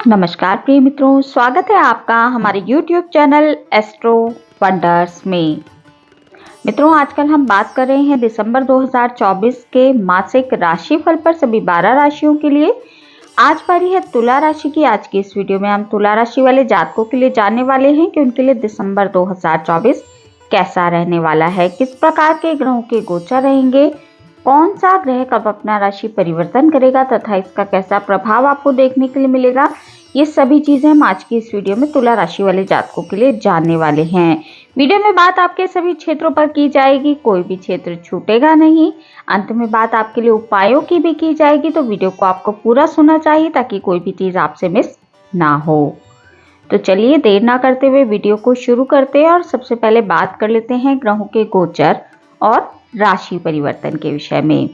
नमस्कार प्रिय मित्रों, स्वागत है आपका हमारे YouTube चैनल एस्ट्रो वंडर्स में। मित्रों, आजकल हम बात कर रहे हैं दिसंबर 2024 के मासिक राशिफल पर सभी 12 राशियों के लिए। आज बारी है तुला राशि की। आज की इस वीडियो में हम तुला राशि वाले जातकों के लिए जानने वाले हैं कि उनके लिए दिसंबर 2024 कैसा रहने वाला है, किस प्रकार के ग्रहों के गोचर रहेंगे, कौन सा ग्रह कब अपना राशि परिवर्तन करेगा तथा इसका कैसा प्रभाव आपको देखने के लिए मिलेगा। ये सभी चीजें हम आज की इस वीडियो में तुला राशि वाले जातकों के लिए जानने वाले हैं। वीडियो में बात आपके सभी क्षेत्रों पर की जाएगी, कोई भी क्षेत्र छूटेगा नहीं। अंत में बात आपके लिए उपायों की भी की जाएगी, तो वीडियो को आपको पूरा सुनना चाहिए ताकि कोई भी चीज आपसे मिस ना हो। तो चलिए देर ना करते हुए वीडियो को शुरू करते हैं और सबसे पहले बात कर लेते हैं ग्रहों के गोचर और राशि परिवर्तन के विषय में।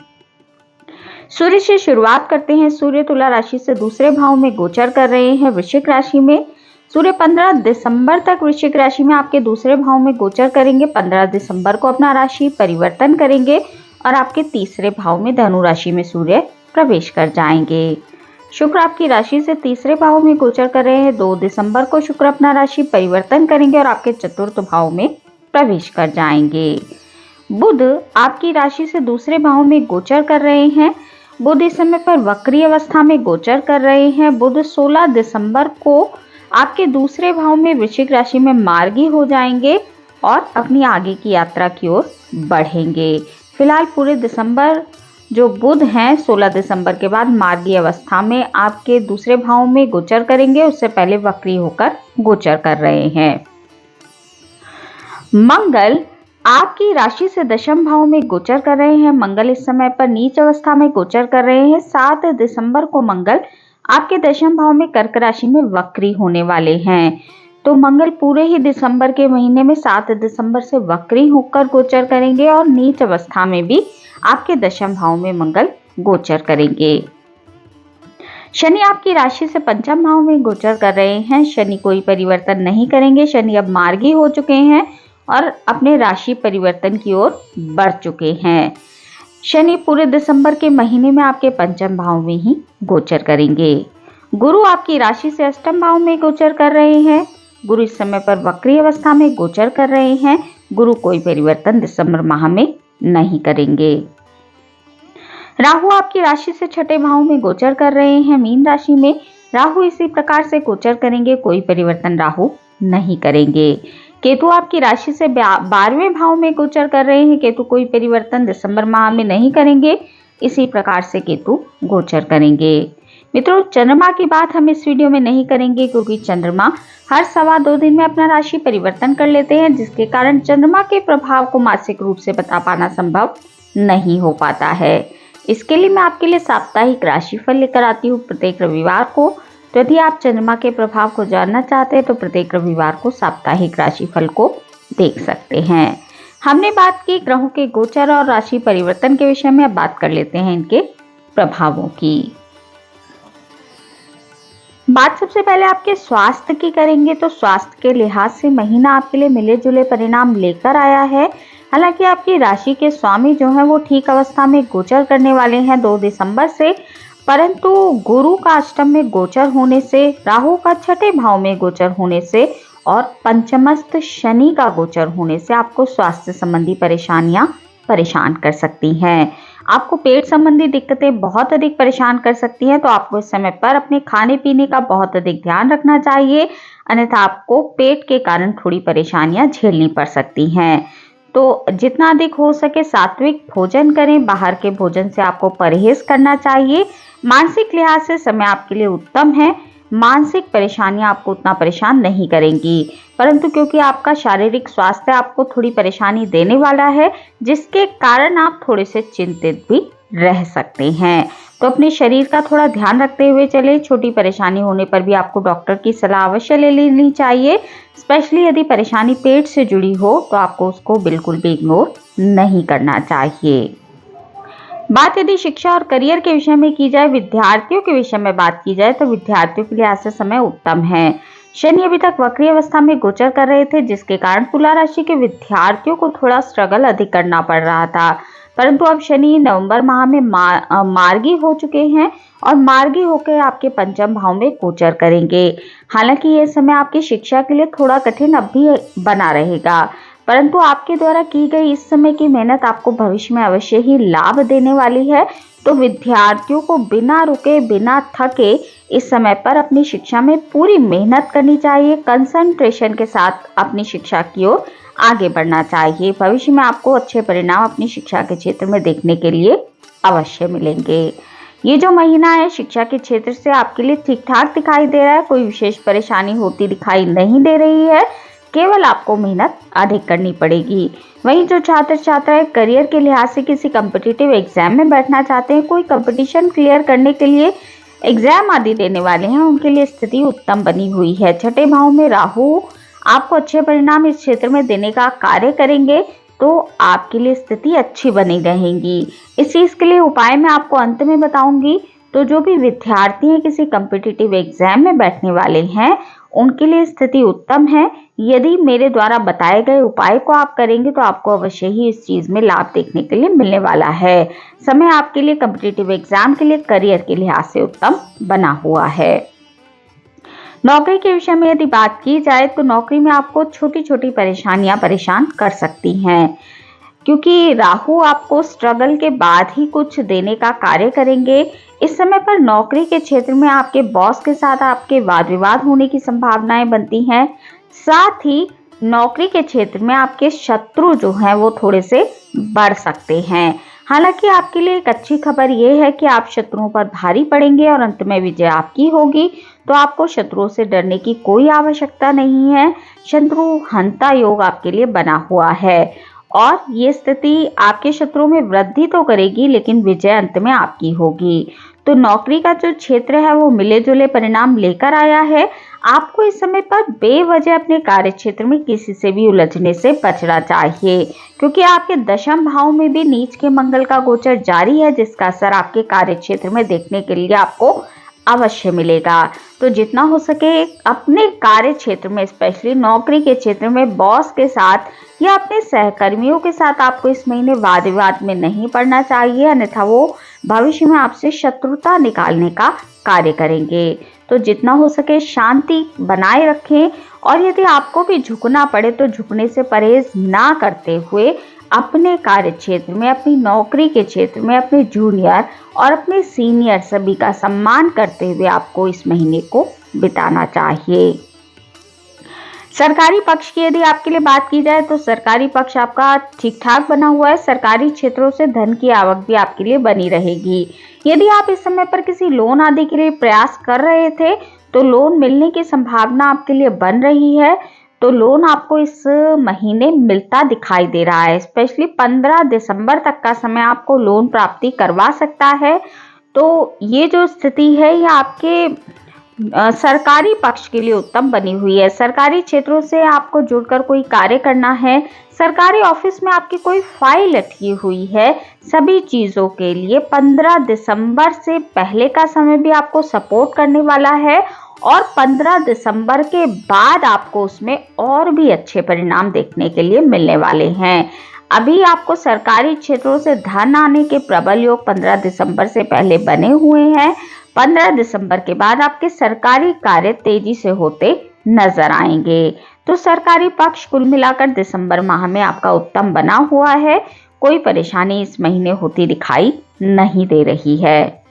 सूर्य से शुरुआत करते हैं। सूर्य तुला राशि से दूसरे भाव में गोचर कर रहे हैं वृश्चिक राशि में। सूर्य 15 दिसंबर तक वृश्चिक राशि में आपके दूसरे भाव में गोचर करेंगे। 15 दिसंबर को अपना राशि परिवर्तन करेंगे और आपके तीसरे भाव में धनु राशि में सूर्य प्रवेश कर जाएंगे। शुक्र आपकी राशि से तीसरे भाव में गोचर कर रहे हैं। 2 दिसंबर को शुक्र अपना राशि परिवर्तन करेंगे और आपके चतुर्थ भाव में प्रवेश कर जाएंगे। बुध आपकी राशि से दूसरे भाव में गोचर कर रहे हैं। बुध इस समय पर वक्री अवस्था में गोचर कर रहे हैं। बुध 16 दिसंबर को आपके दूसरे भाव में वृश्चिक राशि में मार्गी हो जाएंगे और अपनी आगे की यात्रा की ओर बढ़ेंगे। फिलहाल पूरे दिसंबर जो बुध हैं 16 दिसंबर के बाद मार्गी अवस्था में आपके दूसरे भाव में गोचर करेंगे, उससे पहले वक्री होकर गोचर कर रहे हैं। मंगल आपकी राशि से दशम भाव में गोचर कर रहे हैं। मंगल इस समय पर नीच अवस्था में गोचर कर रहे हैं। 7 दिसंबर को मंगल आपके दशम भाव में कर्क राशि में वक्री होने वाले हैं। तो मंगल पूरे ही दिसंबर के महीने में 7 दिसंबर से वक्री होकर गोचर करेंगे और नीच अवस्था में भी आपके दशम भाव में मंगल गोचर करेंगे। शनि आपकी राशि से पंचम भाव में गोचर कर रहे हैं। शनि कोई परिवर्तन नहीं करेंगे। शनि अब मार्गी हो चुके हैं और अपने राशि परिवर्तन की ओर बढ़ चुके हैं। शनि पूरे दिसंबर के महीने में आपके पंचम भाव में ही गोचर करेंगे। गुरु आपकी राशि से अष्टम भाव में गोचर कर रहे हैं। गुरु इस समय पर वक्री अवस्था में गोचर कर रहे हैं। गुरु कोई परिवर्तन दिसंबर माह में नहीं करेंगे। राहु आपकी राशि से छठे भाव में गोचर कर रहे हैं। मीन राशि में राहु इसी प्रकार से गोचर करेंगे, कोई परिवर्तन राहु नहीं करेंगे। केतु आपकी राशि से 12वें भाव में गोचर कर रहे हैं। केतु कोई परिवर्तन दिसंबर माह में नहीं करेंगे, इसी प्रकार से केतु गोचर करेंगे। मित्रों, चंद्रमा की बात हम इस वीडियो में नहीं करेंगे क्योंकि चंद्रमा हर 2.25 दिन में अपना राशि परिवर्तन कर लेते हैं, जिसके कारण चंद्रमा के प्रभाव को मासिक रूप से बता पाना संभव नहीं हो पाता है। इसके लिए मैं आपके लिए साप्ताहिक राशिफल लेकर आती हूँ प्रत्येक रविवार को। तो यदि आप चंद्रमा के प्रभाव को जानना चाहते हैं तो प्रत्येक रविवार को साप्ताहिक राशिफल को देख सकते हैं। हमने बात की ग्रहों के गोचर और राशि परिवर्तन के विषय में। अब बात कर लेते हैं इनके प्रभावों की। बात सबसे पहले आपके स्वास्थ्य की करेंगे। तो स्वास्थ्य के लिहाज से महीना आपके लिए मिले जुले परिणाम लेकर आया है। हालांकि आपकी राशि के स्वामी जो है वो ठीक अवस्था में गोचर करने वाले हैं 2 दिसंबर से, परंतु गुरु का अष्टम में गोचर होने से, राहु का छठे भाव में गोचर होने से और पंचमस्थ शनि का गोचर होने से आपको स्वास्थ्य संबंधी परेशानियां परेशान कर सकती हैं। आपको पेट संबंधी दिक्कतें बहुत अधिक परेशान कर सकती हैं, तो आपको इस समय पर अपने खाने पीने का बहुत अधिक ध्यान रखना चाहिए, अन्यथा आपको पेट के कारण थोड़ी परेशानियां झेलनी पड़ सकती हैं। तो जितना अधिक हो सके सात्विक भोजन करें। बाहर के भोजन से आपको परहेज करना चाहिए। मानसिक लिहाज से समय आपके लिए उत्तम है। मानसिक परेशानियां आपको उतना परेशान नहीं करेंगी, परंतु क्योंकि आपका शारीरिक स्वास्थ्य आपको थोड़ी परेशानी देने वाला है, जिसके कारण आप थोड़े से चिंतित भी रह सकते हैं। तो अपने शरीर का थोड़ा ध्यान रखते हुए चले। छोटी परेशानी होने पर भी आपको डॉक्टर की सलाह अवश्य ले लेनी चाहिए। स्पेशली यदि परेशानी पेट से जुड़ी हो तो आपको उसको बिल्कुल भी इग्नोर नहीं करना चाहिए। बात यदि शिक्षा और करियर के विषय में की जाए, विद्यार्थियों के विषय में बात की जाए, तो विद्यार्थियों के लिए आज से समय उत्तम है। शनि अभी तक वक्री अवस्था में गोचर कर रहे थे, जिसके कारण तुला राशि के विद्यार्थियों को थोड़ा स्ट्रगल अधिक करना पड़ रहा था। परंतु अब शनि नवंबर माह में मार्गी हो चुके हैं और मार्गी होकर आपके पंचम भाव में गोचर करेंगे। हालांकि यह समय आपकी शिक्षा के लिए थोड़ा कठिन अब भी बना रहेगा, परंतु आपके द्वारा की गई इस समय की मेहनत आपको भविष्य में अवश्य ही लाभ देने वाली है। तो विद्यार्थियों को बिना रुके बिना थके इस समय पर अपनी शिक्षा में पूरी मेहनत करनी चाहिए। कंसंट्रेशन के साथ अपनी शिक्षा की ओर आगे बढ़ना चाहिए। भविष्य में आपको अच्छे परिणाम अपनी शिक्षा के क्षेत्र में देखने के लिए अवश्य मिलेंगे। ये जो महीना है शिक्षा के क्षेत्र से आपके लिए ठीक ठाक दिखाई दे रहा है, कोई विशेष परेशानी होती दिखाई नहीं दे रही है, केवल आपको मेहनत अधिक करनी पड़ेगी। वहीं जो छात्र छात्राएं करियर के लिहाज से किसी कॉम्पिटिटिव एग्जाम में बैठना चाहते हैं, कोई कंपटीशन क्लियर करने के लिए एग्जाम आदि देने वाले हैं, उनके लिए स्थिति उत्तम बनी हुई है। छठे भाव में राहु आपको अच्छे परिणाम इस क्षेत्र में देने का कार्य करेंगे, तो आपके लिए स्थिति अच्छी बनी रहेगी। इस चीज के लिए उपाय मैं आपको अंत में बताऊंगी। तो जो भी विद्यार्थी हैं किसी कॉम्पिटिटिव एग्जाम में बैठने वाले हैं, उनके लिए स्थिति उत्तम है। यदि मेरे द्वारा बताए गए उपाय को आप करेंगे तो आपको अवश्य ही इस चीज में लाभ देखने के लिए मिलने वाला है। समय आपके लिए कॉम्पिटिटिव एग्जाम के लिए करियर के लिहाज से उत्तम बना हुआ है। नौकरी के विषय में यदि बात की जाए तो नौकरी में आपको छोटी छोटी परेशानियां परेशान कर सकती हैं, क्योंकि राहु आपको स्ट्रगल के बाद ही कुछ देने का कार्य करेंगे। इस समय पर नौकरी के क्षेत्र में आपके बॉस के साथ आपके वाद विवाद होने की संभावनाएं बनती हैं। साथ ही नौकरी के क्षेत्र में आपके शत्रु जो हैं वो थोड़े से बढ़ सकते हैं। हालांकि आपके लिए एक अच्छी खबर यह है कि आप शत्रुओं पर भारी पड़ेंगे और अंत में विजय आपकी होगी, तो आपको शत्रुओं से डरने की कोई आवश्यकता नहीं है। शत्रु हंता योग आपके लिए बना हुआ है और ये स्थिति आपके शत्रुओं में वृद्धि तो करेगी, लेकिन विजय अंत में आपकी होगी। तो नौकरी का जो क्षेत्र है वो मिले जुले परिणाम लेकर आया है। आपको इस समय पर बेवजह अपने कार्य क्षेत्र में किसी से भी उलझने से बचना चाहिए, क्योंकि आपके दशम भाव में भी नीच के मंगल का गोचर जारी है, जिसका असर आपके कार्य क्षेत्र में देखने के लिए आपको अवश्य मिलेगा। तो जितना हो सके अपने कार्य क्षेत्र में, स्पेशली नौकरी के क्षेत्र में बॉस के साथ या अपने सहकर्मियों के साथ आपको इस महीने वाद विवाद में नहीं पड़ना चाहिए, अन्यथा वो भविष्य में आपसे शत्रुता निकालने का कार्य करेंगे। तो जितना हो सके शांति बनाए रखें और यदि आपको भी झुकना पड़े तो झुकने से परहेज ना करते हुए अपने कार्य क्षेत्र में, अपनी नौकरी के क्षेत्र में अपने जूनियर और अपने सीनियर सभी का सम्मान करते हुए आपको इस महीने को बिताना चाहिए। सरकारी पक्ष की यदि आपके लिए बात की जाए तो सरकारी पक्ष आपका ठीक ठाक बना हुआ है। सरकारी क्षेत्रों से धन की आवक भी आपके लिए बनी रहेगी। यदि आप इस समय पर किसी लोन आदि के लिए प्रयास कर रहे थे तो लोन मिलने की संभावना आपके लिए बन रही है। तो लोन आपको इस महीने मिलता दिखाई दे रहा है। स्पेशली 15 दिसंबर तक का समय आपको लोन प्राप्ति करवा सकता है। तो ये जो स्थिति है ये आपके सरकारी पक्ष के लिए उत्तम बनी हुई है। सरकारी क्षेत्रों से आपको जुड़कर कोई कार्य करना है, सरकारी ऑफिस में आपकी कोई फाइल अटकी हुई है, सभी चीजों के लिए 15 दिसंबर से पहले का समय भी आपको सपोर्ट करने वाला है और 15 दिसंबर के बाद आपको उसमें और भी अच्छे परिणाम देखने के लिए मिलने वाले हैं। अभी आपको सरकारी क्षेत्रों से धन आने के प्रबल योग 15 दिसंबर से पहले बने हुए हैं। 15 दिसंबर के बाद आपके सरकारी कार्य तेजी से होते नजर आएंगे। तो सरकारी पक्ष कुल मिलाकर दिसंबर माह में आपका उत्तम बना हुआ है। कोई परेशानी इस महीने होती दिखाई नहीं दे रही है।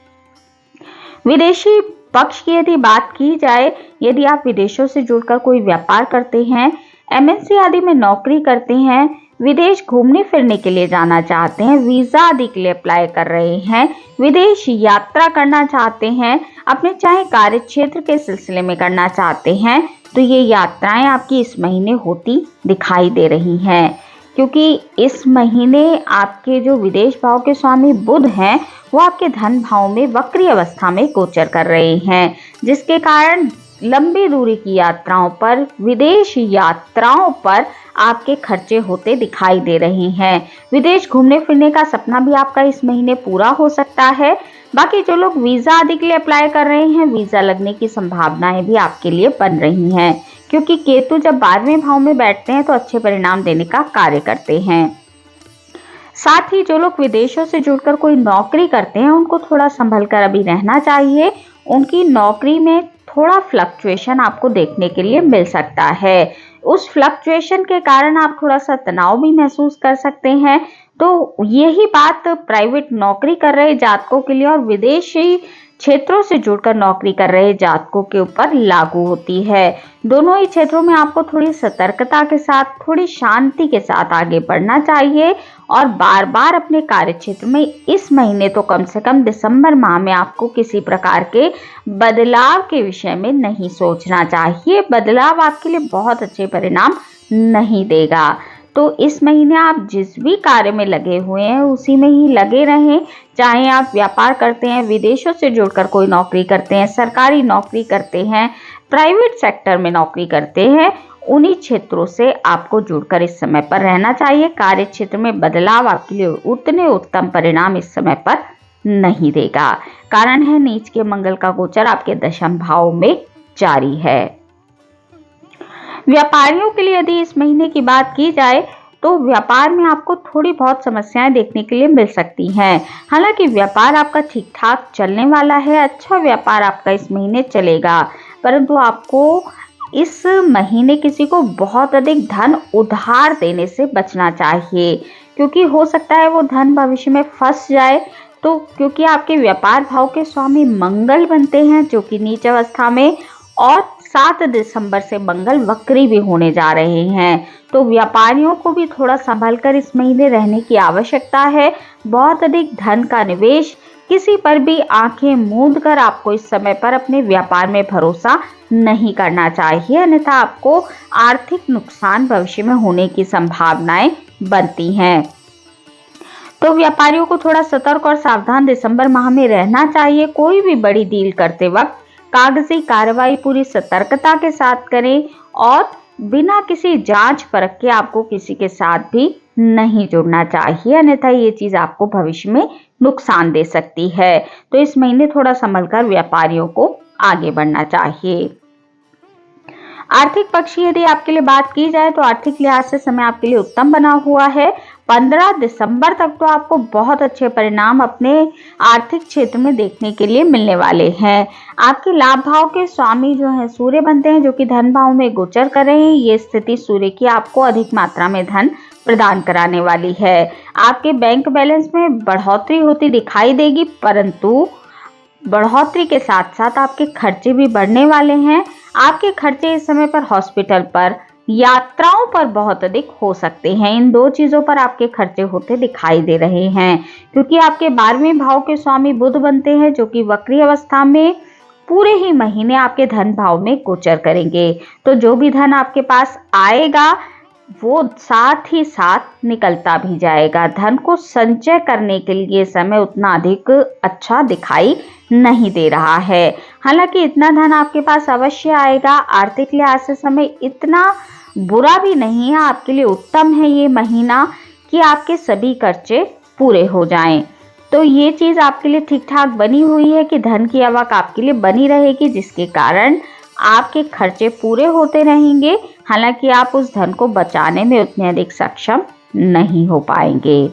विदेशी पक्ष की यदि बात की जाए, यदि आप विदेशों से जुड़कर कोई व्यापार करते हैं, एमएनसी आदि में नौकरी करते हैं, विदेश घूमने फिरने के लिए जाना चाहते हैं, वीजा आदि के लिए अप्लाई कर रहे हैं, विदेश यात्रा करना चाहते हैं, अपने चाहे कार्य क्षेत्र के सिलसिले में करना चाहते हैं, तो ये यात्राएं आपकी इस महीने होती दिखाई दे रही हैं। क्योंकि इस महीने आपके जो विदेश भाव के स्वामी बुध हैं वो आपके धन भाव में वक्री अवस्था में गोचर कर रहे हैं, जिसके कारण लंबी दूरी की यात्राओं पर, विदेश यात्राओं पर आपके खर्चे होते दिखाई दे रहे हैं। विदेश घूमने फिरने का सपना भी आपका इस महीने पूरा हो सकता है। बाकी जो लोग वीजा आदि के लिए अप्लाई कर रहे हैं, वीजा लगने की संभावनाएं भी आपके लिए बन रही हैं, क्योंकि केतु जब 12वें भाव में बैठते हैं तो अच्छे परिणाम देने का कार्य करते हैं। साथ ही जो लोग विदेशों से जुड़कर कोई नौकरी करते हैं उनको थोड़ा संभल कर अभी रहना चाहिए। उनकी नौकरी में थोड़ा फ्लक्चुएशन आपको देखने के लिए मिल सकता है। उस फ्लक्चुएशन के कारण आप थोड़ा सा तनाव भी महसूस कर सकते हैं। तो यही बात प्राइवेट नौकरी कर रहे जातकों के लिए और विदेशी क्षेत्रों से जुड़कर नौकरी कर रहे जातकों के ऊपर लागू होती है। दोनों ही क्षेत्रों में आपको थोड़ी सतर्कता के साथ, थोड़ी शांति के साथ आगे बढ़ना चाहिए और बार बार अपने कार्य क्षेत्र में इस महीने तो कम से कम दिसंबर माह में आपको किसी प्रकार के बदलाव के विषय में नहीं सोचना चाहिए। बदलाव आपके लिए बहुत अच्छे परिणाम नहीं देगा। तो इस महीने आप जिस भी कार्य में लगे हुए हैं उसी में ही लगे रहें। चाहे आप व्यापार करते हैं, विदेशों से जुड़कर कोई नौकरी करते हैं, सरकारी नौकरी करते हैं, प्राइवेट सेक्टर में नौकरी करते हैं, उन्हीं क्षेत्रों से आपको जुड़कर इस समय पर रहना चाहिए। कार्य क्षेत्र में बदलाव आपके लिए उतने उत्तम परिणाम इस समय पर नहीं देगा। कारण है नीच के मंगल का गोचर आपके दशम भाव में जारी है। व्यापारियों के लिए यदि इस महीने की बात की जाए तो व्यापार में आपको थोड़ी बहुत समस्याएं देखने के लिए मिल सकती हैं। हालांकि व्यापार आपका ठीक ठाक चलने वाला है, अच्छा व्यापार आपका इस महीने चलेगा, परंतु आपको इस महीने किसी को बहुत अधिक धन उधार देने से बचना चाहिए, क्योंकि हो सकता है वो धन भविष्य में फंस जाए। तो क्योंकि आपके व्यापार भाव के स्वामी मंगल बनते हैं जो कि नीच अवस्था में, और 7 दिसंबर से मंगल वक्री भी होने जा रहे हैं। तो व्यापारियों को भी थोड़ा संभल कर इस महीने रहने की आवश्यकता है। बहुत अधिक धन का निवेश, किसी पर भी आंखें मूंद कर आपको इस समय पर अपने व्यापार में भरोसा नहीं करना चाहिए, अन्यथा आपको आर्थिक नुकसान भविष्य में होने की संभावनाएं बनती हैं। तो व्यापारियों को थोड़ा सतर्क और सावधान दिसंबर माह में रहना चाहिए। कोई भी बड़ी डील करते वक्त कागजी कार्रवाई पूरी सतर्कता के साथ करें और बिना किसी जांच परख के आपको किसी के साथ भी नहीं जुड़ना चाहिए, अन्यथा ये चीज आपको भविष्य में नुकसान दे सकती है। तो इस महीने थोड़ा संभलकर व्यापारियों को आगे बढ़ना चाहिए। आर्थिक पक्ष की यदि आपके लिए बात की जाए तो आर्थिक लिहाज से समय आपके लिए उत्तम बना हुआ है। 15 दिसंबर तक तो आपको बहुत अच्छे परिणाम अपने आर्थिक क्षेत्र में देखने के लिए मिलने वाले हैं। आपके लाभ भाव के स्वामी जो है सूर्य बनते हैं, जो कि धन भाव में गोचर कर रहे हैं। ये स्थिति सूर्य की आपको अधिक मात्रा में धन प्रदान कराने वाली है। आपके बैंक बैलेंस में बढ़ोतरी होती दिखाई देगी, परंतु बढ़ोतरी के साथ साथ आपके खर्चे भी बढ़ने वाले हैं। आपके खर्चे इस समय पर हॉस्पिटल पर, यात्राओं पर बहुत अधिक हो सकते हैं। इन दो चीजों पर आपके खर्चे होते दिखाई दे रहे हैं, क्योंकि आपके 12वें भाव के स्वामी बुध बनते हैं, जो कि वक्री अवस्था में पूरे ही महीने आपके धन भाव में गोचर करेंगे। तो जो भी धन आपके पास आएगा वो साथ ही साथ निकलता भी जाएगा। धन को संचय करने के लिए समय उतना अधिक अच्छा दिखाई नहीं दे रहा है। हालांकि इतना धन आपके पास अवश्य आएगा। आर्थिक लिहाज से समय इतना बुरा भी नहीं है, आपके लिए उत्तम है ये महीना कि आपके सभी खर्चे पूरे हो जाएं। तो ये चीज आपके लिए ठीक ठाक बनी हुई है कि धन की आवक आपके लिए बनी रहेगी, जिसके कारण आपके खर्चे पूरे होते रहेंगे। हालांकि आप उस धन को बचाने में उतने अधिक सक्षम नहीं हो पाएंगे।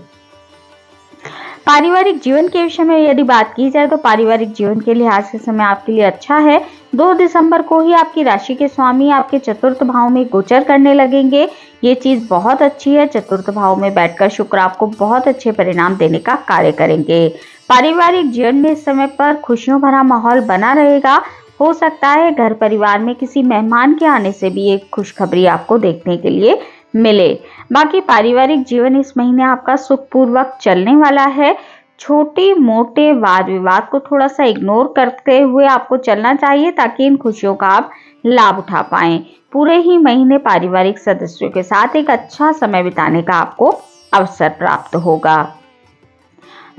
पारिवारिक जीवन के विषय में यदि बात की जाए तो पारिवारिक जीवन के लिहाज से समय आपके लिए अच्छा है। 2 दिसंबर को ही आपकी राशि के स्वामी आपके चतुर्थ भाव में गोचर करने लगेंगे। ये चीज बहुत अच्छी है। चतुर्थ भाव में बैठकर शुक्र आपको बहुत अच्छे परिणाम देने का कार्य करेंगे। पारिवारिक जीवन में इस समय पर खुशियों भरा माहौल बना रहेगा। हो सकता है घर परिवार में किसी मेहमान के आने से भी एक खुशखबरी आपको देखने के लिए मिले। बाकी पारिवारिक जीवन इस महीने आपका सुखपूर्वक चलने वाला है। छोटे मोटे वाद विवाद को थोड़ा सा इग्नोर करते हुए आपको चलना चाहिए, ताकि इन खुशियों का आप लाभ उठा पाएं। पूरे ही महीने पारिवारिक सदस्यों के साथ एक अच्छा समय बिताने का आपको अवसर प्राप्त होगा।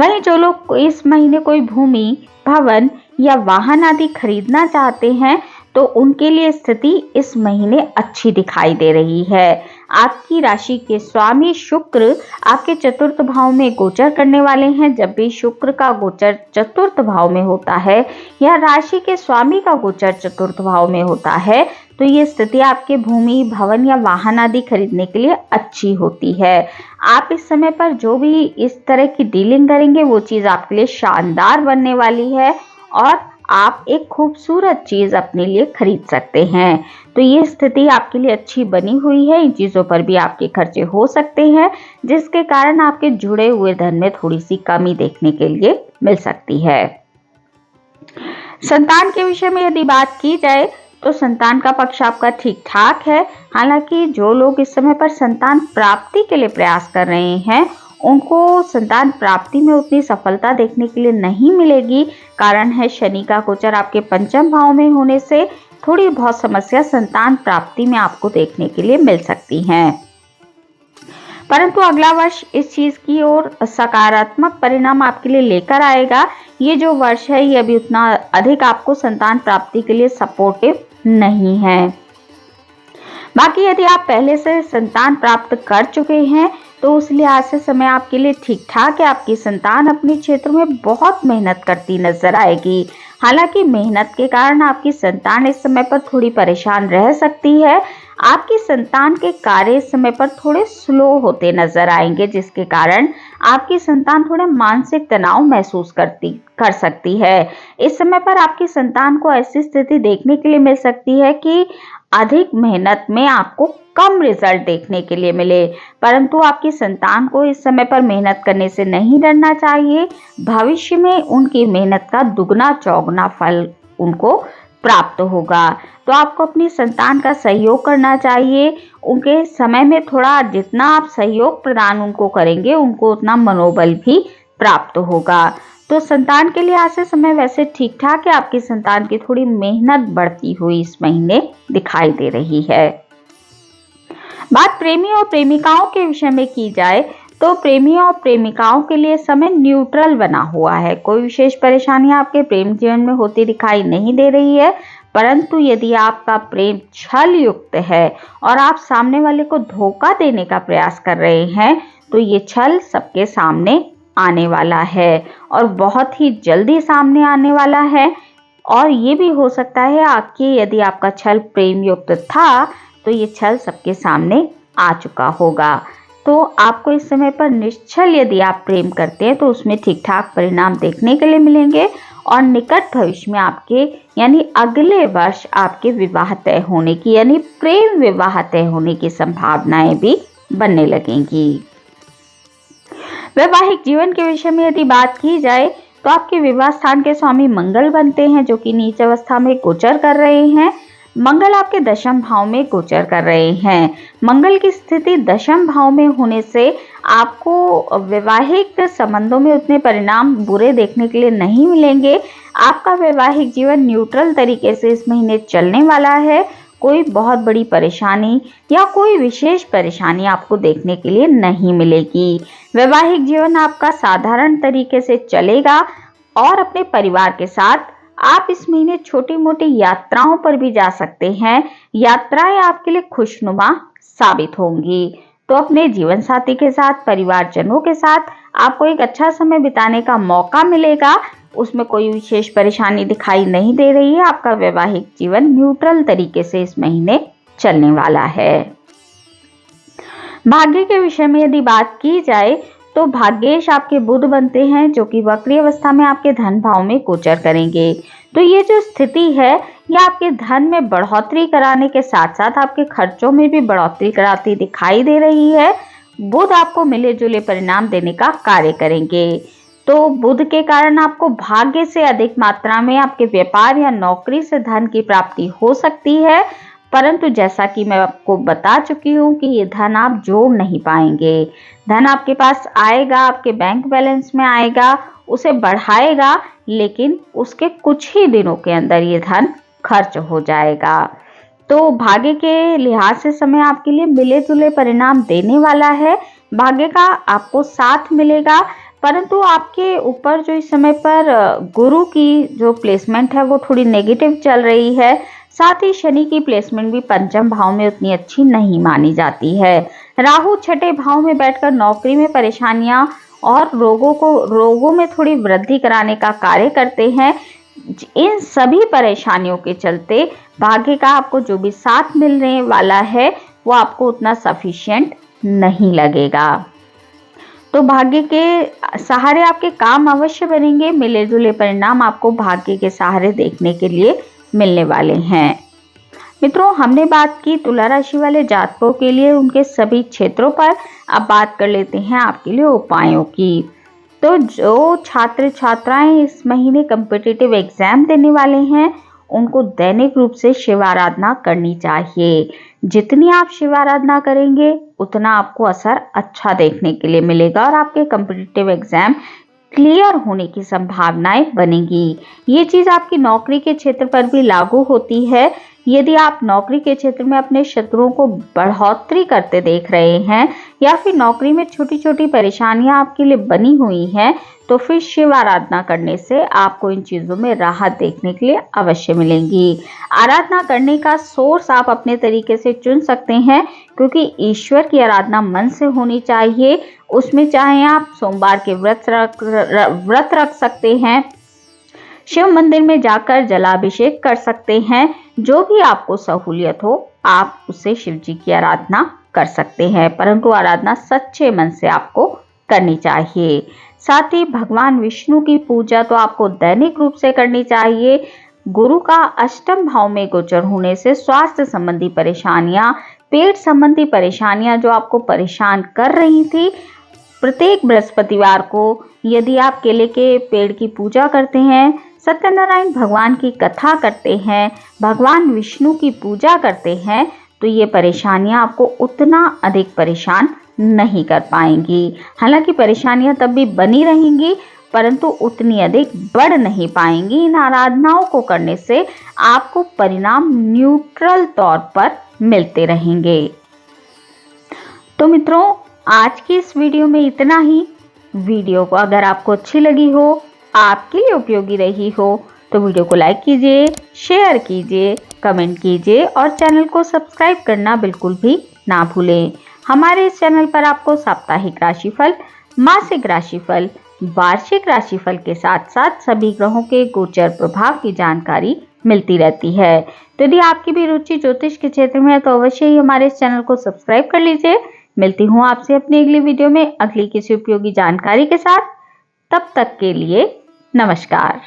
वहीं जो लोग इस महीने कोई भूमि, भवन या वाहन आदि खरीदना चाहते हैं तो उनके लिए स्थिति इस महीने अच्छी दिखाई दे रही है। आपकी राशि के स्वामी शुक्र आपके चतुर्थ भाव में गोचर करने वाले हैं। जब भी शुक्र का गोचर चतुर्थ भाव में होता है या राशि के स्वामी का गोचर चतुर्थ भाव में होता है तो ये स्थिति आपके भूमि, भवन या वाहन आदि खरीदने के लिए अच्छी होती है। आप इस समय पर जो भी इस तरह की डीलिंग करेंगे वो चीज़ आपके लिए शानदार बनने वाली है और आप एक खूबसूरत चीज अपने लिए खरीद सकते हैं। तो ये स्थिति आपके लिए अच्छी बनी हुई है। इन चीजों पर भी आपके खर्चे हो सकते हैं जिसके कारण आपके जुड़े हुए धन में थोड़ी सी कमी देखने के लिए मिल सकती है। संतान के विषय में यदि बात की जाए तो संतान का पक्ष आपका ठीक ठाक है। हालांकि जो लोग इस समय पर संतान प्राप्ति के लिए प्रयास कर रहे हैं उनको संतान प्राप्ति में उतनी सफलता देखने के लिए नहीं मिलेगी। कारण है शनि का गोचर आपके पंचम भाव में होने से थोड़ी बहुत समस्या संतान प्राप्ति में आपको देखने के लिए मिल सकती हैं। परंतु अगला वर्ष इस चीज की ओर सकारात्मक परिणाम आपके लिए लेकर आएगा। ये जो वर्ष है ये अभी उतना अधिक आपको संतान प्राप्ति के लिए सपोर्टिव नहीं है। बाकी यदि आप पहले से संतान प्राप्त कर चुके हैं तो उस लिहाज से समय आपके लिए ठीक ठाक है। आपकी संतान अपने क्षेत्र में बहुत मेहनत करती नजर आएगी। हालांकि मेहनत के कारण आपकी संतान इस समय पर थोड़ी परेशान रह सकती है। आपकी संतान के कार्य इस समय पर थोड़े स्लो होते नजर आएंगे जिसके कारण आपकी संतान थोड़ा मानसिक तनाव महसूस कर सकती है। इस समय पर आपकी संतान को ऐसी स्थिति देखने के लिए मिल सकती है कि अधिक मेहनत में आपको कम रिजल्ट देखने के लिए मिले। परंतु आपकी संतान को इस समय पर मेहनत करने से नहीं डरना चाहिए। भविष्य में उनकी मेहनत का दुगना चौगुना फल उनको प्राप्त होगा। तो आपको अपनी संतान का सहयोग करना चाहिए। उनके समय में थोड़ा जितना आप सहयोग प्रदान उनको करेंगे उनको उतना मनोबल भी प्राप्त होगा। तो संतान के लिए आज से समय वैसे ठीक ठाक है। आपकी संतान की थोड़ी मेहनत बढ़ती हुई इस महीने दिखाई दे रही है। बात प्रेमी और प्रेमिकाओं के विषय में की जाए तो प्रेमियों और प्रेमिकाओं के लिए समय न्यूट्रल बना हुआ है। कोई विशेष परेशानियां आपके प्रेम जीवन में होती दिखाई नहीं दे रही है। परंतु यदि आपका प्रेम छल युक्त है और आप सामने वाले को धोखा देने का प्रयास कर रहे हैं तो ये छल सबके सामने आने वाला है और बहुत ही जल्दी सामने आने वाला है। और ये भी हो सकता है आपकी यदि आपका छल प्रेम युक्त था तो ये छल सबके सामने आ चुका होगा। तो आपको इस समय पर निश्चल यदि आप प्रेम करते हैं तो उसमें ठीक ठाक परिणाम देखने के लिए मिलेंगे और निकट भविष्य में आपके यानी अगले वर्ष आपके विवाह तय होने की यानी प्रेम विवाह तय होने की संभावनाएं भी बनने लगेंगी। वैवाहिक जीवन के विषय में यदि बात की जाए तो आपके विवाह स्थान के स्वामी मंगल बनते हैं जो कि नीच अवस्था में गोचर कर रहे हैं। मंगल आपके दशम भाव में गोचर कर रहे हैं। मंगल की स्थिति दशम भाव में होने से आपको वैवाहिक संबंधों में उतने परिणाम बुरे देखने के लिए नहीं मिलेंगे। आपका वैवाहिक जीवन न्यूट्रल तरीके से इस महीने चलने वाला है। कोई बहुत बड़ी परेशानी या कोई विशेष परेशानी आपको देखने के लिए नहीं मिलेगी। वैवाहिक जीवन आपका साधारण तरीके से चलेगा और अपने परिवार के साथ आप इस महीने छोटी मोटी यात्राओं पर भी जा सकते हैं। यात्राएं आपके लिए खुशनुमा साबित होंगी। तो अपने जीवन साथी के साथ, परिवारजनों के साथ आपको एक अच्छा समय बिताने का मौका मिलेगा। उसमें कोई विशेष परेशानी दिखाई नहीं दे रही है। आपका वैवाहिक जीवन न्यूट्रल तरीके से इस महीने चलने वाला है। भाग्य के विषय में यदि बात की जाए तो भाग्येश आपके बुध बनते हैं जो कि वक्री अवस्था में आपके धन भाव में गोचर करेंगे। तो ये जो स्थिति है ये आपके धन में बढ़ोतरी कराने के साथ साथ आपके खर्चों में भी बढ़ोतरी कराती दिखाई दे रही है। बुध आपको मिले जुले परिणाम देने का कार्य करेंगे। तो बुध के कारण आपको भाग्य से अधिक मात्रा में आपके व्यापार या नौकरी से धन की प्राप्ति हो सकती है। परंतु जैसा कि मैं आपको बता चुकी हूँ कि ये धन आप जोड़ नहीं पाएंगे। धन आपके पास आएगा, आपके बैंक बैलेंस में आएगा, उसे बढ़ाएगा, लेकिन उसके कुछ ही दिनों के अंदर ये धन खर्च हो जाएगा। तो भाग्य के लिहाज से समय आपके लिए मिले जुले परिणाम देने वाला है। भाग्य का आपको साथ मिलेगा। परंतु आपके ऊपर जो इस समय पर गुरु की जो प्लेसमेंट है वो थोड़ी नेगेटिव चल रही है। साथ ही शनि की प्लेसमेंट भी पंचम भाव में उतनी अच्छी नहीं मानी जाती है। राहु छठे भाव में बैठकर नौकरी में परेशानियां और रोगों में थोड़ी वृद्धि कराने का कार्य करते हैं। इन सभी परेशानियों के चलते भाग्य का आपको जो भी साथ मिलने वाला है वो आपको उतना सफिशिएंट नहीं लगेगा। तो भाग्य के सहारे आपके काम अवश्य बनेंगे। मिले जुले परिणाम आपको भाग्य के सहारे देखने के लिए मिलने वाले हैं। मित्रों, हमने बात की तुला राशि वाले जातकों के लिए उनके सभी क्षेत्रों पर। अब बात कर लेते हैं आपके लिए उपायों की। तो जो छात्र छात्राएं इस महीने कॉम्पिटिटिव एग्जाम देने वाले हैं उनको दैनिक रूप से शिव आराधना करनी चाहिए। जितनी आप शिव आराधना करेंगे उतना आपको असर अच्छा देखने के लिए मिलेगा और आपके कॉम्पिटिटिव एग्जाम क्लियर होने की संभावनाएं बनेगी। ये चीज आपकी नौकरी के क्षेत्र पर भी लागू होती है। यदि आप नौकरी के क्षेत्र में अपने शत्रुओं को बढ़ोतरी करते देख रहे हैं या फिर नौकरी में छोटी छोटी परेशानियां आपके लिए बनी हुई हैं, तो फिर शिव आराधना करने से आपको इन चीजों में राहत देखने के लिए अवश्य मिलेंगी। आराधना करने का सोर्स आप अपने तरीके से चुन सकते हैं, क्योंकि ईश्वर की आराधना मन से होनी चाहिए। उसमें चाहे आप सोमवार के व्रत रख सकते हैं, शिव मंदिर में जाकर जलाभिषेक कर सकते हैं। जो भी आपको सहूलियत हो आप उससे शिव जी की आराधना कर सकते हैं, परंतु आराधना सच्चे मन से आपको करनी चाहिए। साथ ही भगवान विष्णु की पूजा तो आपको दैनिक रूप से करनी चाहिए। गुरु का अष्टम भाव में गोचर होने से स्वास्थ्य संबंधी परेशानियां, पेट संबंधी परेशानियां जो आपको परेशान कर रही थी, प्रत्येक बृहस्पतिवार को यदि आप केले के पेड़ की पूजा करते हैं, सत्यनारायण भगवान की कथा करते हैं, भगवान विष्णु की पूजा करते हैं, तो ये परेशानियां आपको उतना अधिक परेशान नहीं कर पाएंगी। हालांकि परेशानियां तब भी बनी रहेंगी, परंतु उतनी अधिक बढ़ नहीं पाएंगी। इन आराधनाओं को करने से आपको परिणाम न्यूट्रल तौर पर मिलते रहेंगे। तो मित्रों, आज की इस वीडियो में इतना ही। वीडियो को अगर आपको अच्छी लगी हो, आपके लिए उपयोगी रही हो, तो वीडियो को लाइक कीजिए, शेयर कीजिए, कमेंट कीजिए और चैनल को सब्सक्राइब करना बिल्कुल भी ना भूलें। हमारे इस चैनल पर आपको साप्ताहिक राशिफल, मासिक राशिफल, वार्षिक राशिफल के साथ साथ सभी ग्रहों के गोचर प्रभाव की जानकारी मिलती रहती है। तो यदि आपकी भी रुचि ज्योतिष के क्षेत्र में है तो अवश्य ही हमारे इस चैनल को सब्सक्राइब कर लीजिए। मिलती हूँ आपसे अपनी अगली वीडियो में अगली किसी उपयोगी जानकारी के साथ। तब तक के लिए नमस्कार।